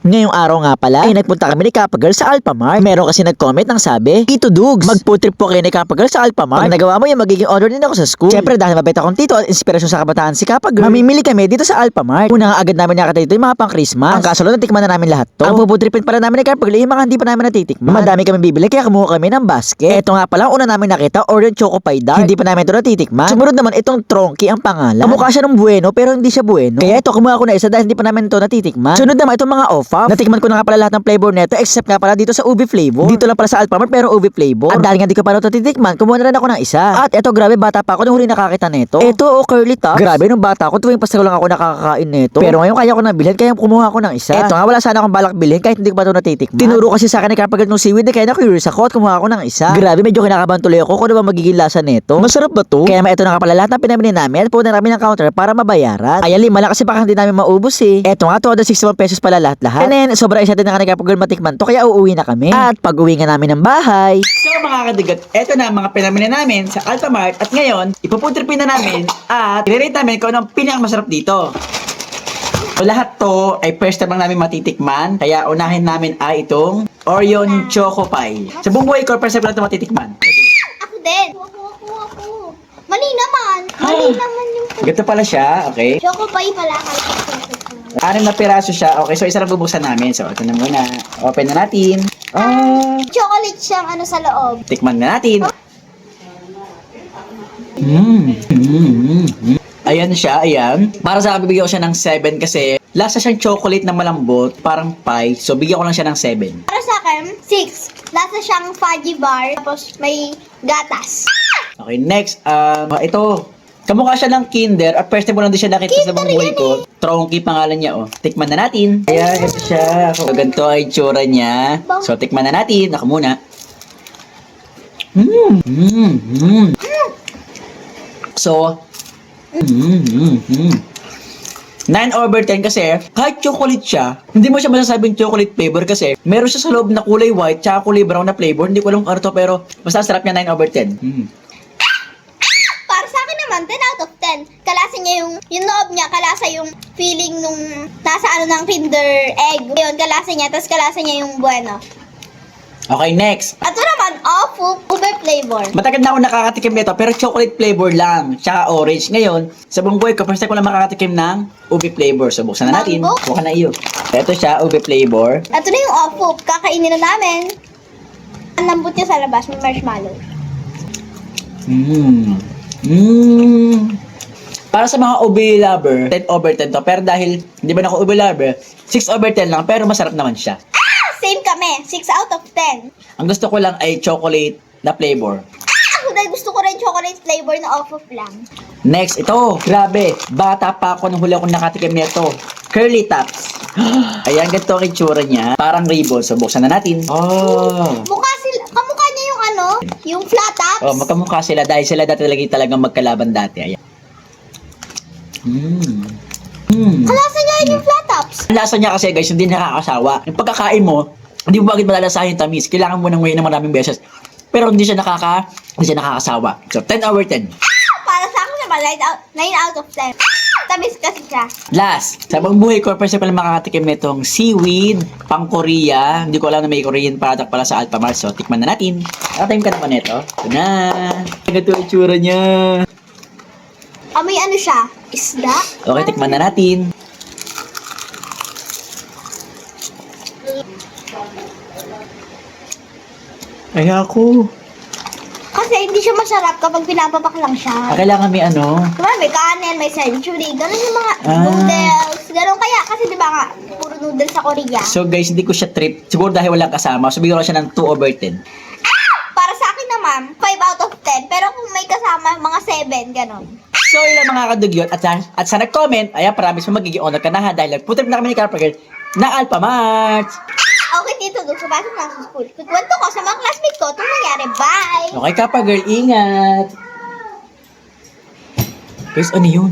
Ngayong araw nga pala, ay nagpunta kami ni Kappa Girl sa Alphamart. Meron kasi nag-comment ng sabi, Tito Dugs, mag-food trip po kayo ni Kappa Girl sa Alphamart. Pag nagawa mo yan, magiging order din ako sa school. Siyempre dahil mabait akong tito at inspirasyon sa kabataan si Kappa Girl, mamimili kami dito sa Alphamart. Una nga agad namin nakita dito yung mga pang Christmas. Ang kaso natikman na namin lahat to. Ang food tripin pala namin ni Kappa Girl, yung mga hindi pa namin natitikman. Madami kami bibili kaya kumuha kami ng basket. Ito nga pala, una namin nakita, order choco pie dart. Hindi pa namin ito natitikman. Sumunod naman itong Tronky ang pangalan. Kamukha siya ng bueno pero hindi siya bueno. Kaya ito kumuha ko na isa dahil hindi pa namin ito natitikman. Sunod naman itong mga off-up. Natikman ko na nga pala lahat ng flavor nito except nga pala dito sa ubi flavor. Dito lang pala sa Alphamart pero ubi flavor. At dahil nga di ko pa ito titikman, kumuha na rin ako ng isa. At eto grabe, bata pa ako nung huli nakakita nito. Ito curly tops. Grabe nung bata ako, tuwing Pasko lang ako nakakakain nito. Pero ngayon kaya ko na bilhin kaya kumuha ako ng isa. Eto nga, wala sana akong balak bilhin kahit hindi ko pa ito natitikman. Tinuro kasi sa akin ni Kapag nung seaweed kaya na-curious ako at kumuha ako ng isa. Grabe, medyo kinakabahan tuloy ako kung ano ba magiging lasa nito. Masarap ba to? Kaya ito na nga pala lahat ng pinamili namin at pupunta namin ng counter para mabayaran. Ayan, 5 lang kasi baka hindi namin maubos eh. Eto nga, 261 pesos pala lahat-lahat. And then, sobrang excited na ka ni Kapag matikman to kaya uuwi na kami. At pag uwi nga namin ng bahay. So mga kadigat, eto na mga pinamili namin sa Alphamart at ngayon, ipuputripin na namin at i-rate namin kung anong pinakamasarap dito. So, lahat to ay first time lang namin matitikman. Kaya unahin namin ay itong Orion Choco Pie. Sa buong buhay ko, first time lang ito matitikman. Ako din. Ako. Mali naman. Mali naman yung Ganito pala siya, okay? Choco pie pala. 6 na piraso siya. Okay, so isa lang bubuksan namin. So, ito na muna. Open na natin. Chocolate siyang ano sa loob. Tikman na natin. Ayan siya, ayan. Para sa akin, bibigyan ko siya ng 7 kasi lasa siyang chocolate na malambot, parang pie. So, bigyan ko lang siya ng 7. Para sa akin, 6. Lasa siyang fudgy bar. Tapos may gatas. Okay, next. Ito. Kamukha siya ng Kinder. At first time ko lang din siya nakita sa buong buhay ko. Tronky pangalan niya, oh. Tikman na natin. Ayan, ito siya. So, ganito ay itsura niya. So, tikman na natin. Ako muna. So, 9/10 kasi kahit chocolate siya, hindi mo siya masasabing chocolate flavor kasi meron siya sa loob na kulay white tsaka kulay brown na flavor. Hindi ko alam kung ano to pero basta sarap niya 9/10. Para sa akin naman, 10 out of 10. Kalasa niya yung loob niya, kalasa yung feeling nung nasa ano ng Kinder egg. Yun, kalasa niya, tapos kalasa niya yung bueno. Okay, next. At ito naman, awful ube flavor. Matagal na ako nakakatikim nito pero chocolate flavor lang tsaka orange. Ngayon, sa buong buhay ko, first time ko lang makakatikim ng ube flavor. So, buksan na natin. Mango? Bukan na iyo. Ito siya, ube flavor. Ito na yung awful. Kakainin na namin. Ang lambot niya sa labas, may marshmallow. Para sa mga ube lover, 10/10 to. Pero dahil hindi ba ako ube lover, 6/10 lang pero masarap naman siya. Same kami, 6 out of 10. Ang gusto ko lang ay chocolate na flavor. Ako dahil gusto ko rin chocolate flavor na awful lang. Next, ito. Grabe. Bata pa ako nung huli akong nakatikim nito. Curly tops. Ayan, ganito ang itsura niya. Parang ribbon. So, buksan na natin. Oh. Kamukha niya yung ano, yung flat tops. Oh, magkamukha sila dahil sila dati talagang magkalaban dati. Ayan. Kalasa niya yung flat tops. Ang lasa niya kasi guys, hindi nakakasawa. Yung pagkakain mo, hindi mo bagit malalasahin yung tamis. Kailangan mo nang ngayon ng maraming beses. Pero hindi siya nakakasawa. So, 10/10. Para sa akin naman, 9 out of 10. Tamis kasi siya. Last, sa buong buhay ko, first time pala makakatikim nitong seaweed, pang Korea. Hindi ko alam na may Korean product pala sa Alphamart. So, tikman na natin. Nakatime ka naman ito. Ito na. Ganito yung itsura niya. May ano siya? Isda? Okay, tikman na natin. Ay ako. Kasi hindi siya masarap kapag pinapapak lang siya. Kailangan may ano. Diba, may kanin, may century, ganun yung mga Ah. noodles. Ganun kaya, kasi diba nga, puro noodles sa Korea. So guys, hindi ko siya trip. Siguro dahil walang kasama. So bigyan ko siya ng 2/10. Para sa akin naman, 5 out of 10. Pero kung may kasama, mga 7, ganun. So yun lang mga kadugyot. At sa nag-comment, ayan, promise mo magiging honor ka na ha. Dahil nagputrip na kami ni Carpagirl na Alphamart. Okay, Tito Dug, pasok na sa school. Kukwento ko sa mga classmate ko, itong nangyari. Bye! Okay, Carpagirl, ingat. Guys, ano yun?